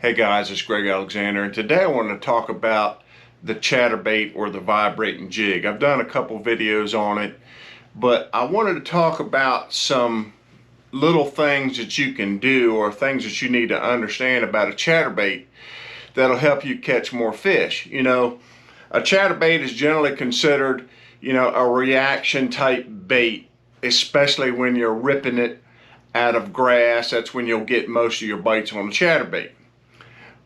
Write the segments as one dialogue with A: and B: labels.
A: Hey guys, it's Greg Alexander, and today I want to talk about the chatterbait or the vibrating jig. I've done a couple videos on it, but I wanted to talk about some little things that you can do or things that you need to understand about a chatterbait that'll help you catch more fish. A chatterbait is generally considered, a reaction type bait, especially when you're ripping it out of grass. That's when you'll get most of your bites on a chatterbait.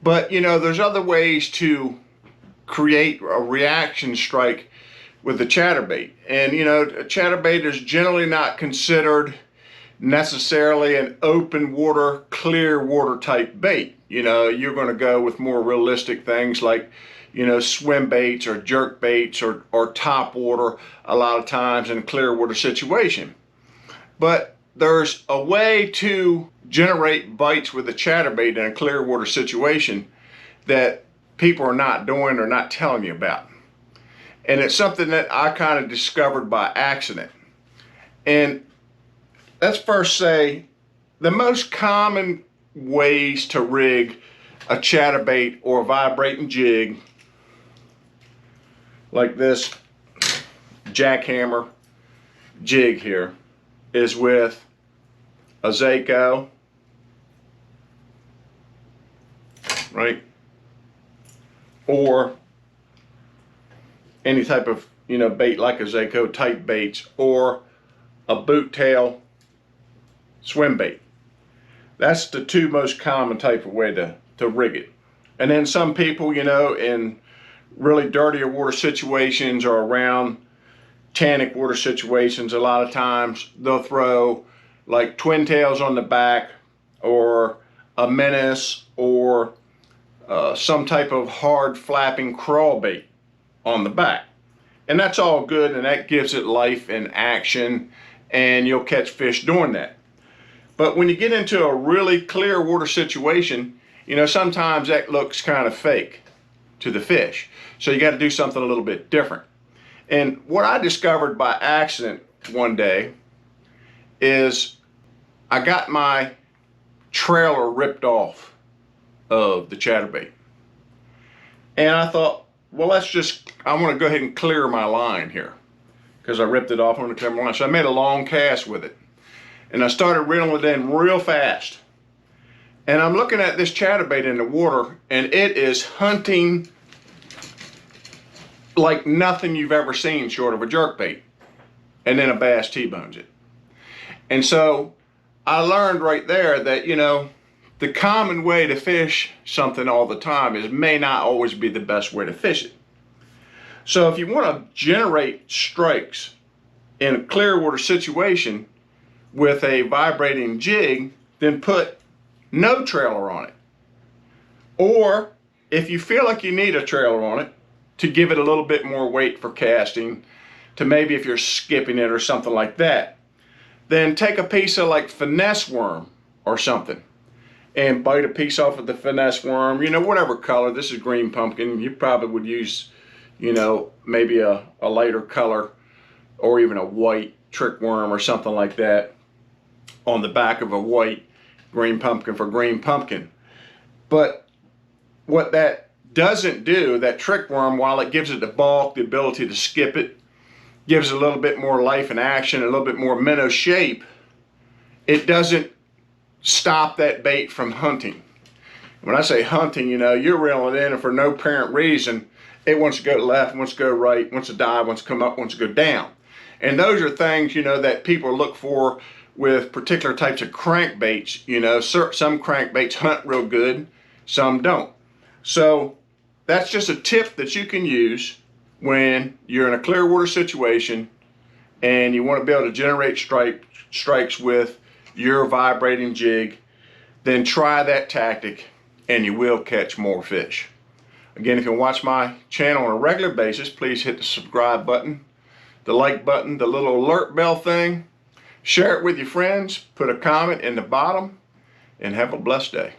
A: But there's other ways to create a reaction strike with the chatterbait. And a chatterbait is generally not considered necessarily an open water, clear water type bait. You're going to go with more realistic things like swim baits or jerk baits or top water a lot of times in a clear water situation. But there's a way to generate bites with a chatterbait in a clear water situation that people are not doing or not telling you about. And it's something that I kind of discovered by accident. And let's first say the most common ways to rig a chatterbait or vibrating jig, like this jackhammer jig here, is with a Zaco, right? Or any type of bait like a Zaco type baits, or a boot tail swim bait. That's the two most common type of way to rig it. And then some people, in really dirtier water situations or around tannic water situations, a lot of times they'll throw like twin tails on the back, or a menace, or some type of hard flapping crawl bait on the back. And that's all good, and that gives it life and action, and you'll catch fish doing that. But when you get into a really clear water situation, sometimes that looks kind of fake to the fish. So you got to do something a little bit different. And what I discovered by accident one day is I got my trailer ripped off of the chatterbait. And I thought, well, I want to go ahead and clear my line here, because I ripped it off. I want to clear my line. So I made a long cast with it. And I started reeling it in real fast. And I'm looking at this chatterbait in the water, and it is hunting like nothing you've ever seen short of a jerkbait. And then a bass T-bones it. And so I learned right there that, the common way to fish something all the time may not always be the best way to fish it. So if you want to generate strikes in a clear water situation with a vibrating jig, then put no trailer on it. Or if you feel like you need a trailer on it to give it a little bit more weight for casting, to maybe if you're skipping it or something like that, then take a piece of like finesse worm or something and bite a piece off of the finesse worm, whatever color. This is green pumpkin. You probably would use, maybe a lighter color or even a white trick worm or something like that on the back of a white green pumpkin for green pumpkin. But what that doesn't do, that trick worm, while it gives it the bulk, the ability to skip it, gives it a little bit more life and action, a little bit more minnow shape, it doesn't stop that bait from hunting. When I say hunting, you're reeling it in, and for no apparent reason, it wants to go left, wants to go right, wants to dive, wants to come up, wants to go down. And those are things, that people look for with particular types of crankbaits. Some crankbaits hunt real good, some don't. So that's just a tip that you can use when you're in a clear water situation and you want to be able to generate strikes with your vibrating jig. Then try that tactic and you will catch more fish. Again, if you watch my channel on a regular basis, please hit the subscribe button, the like button, the little alert bell thing. Share it with your friends, put a comment in the bottom, and have a blessed day.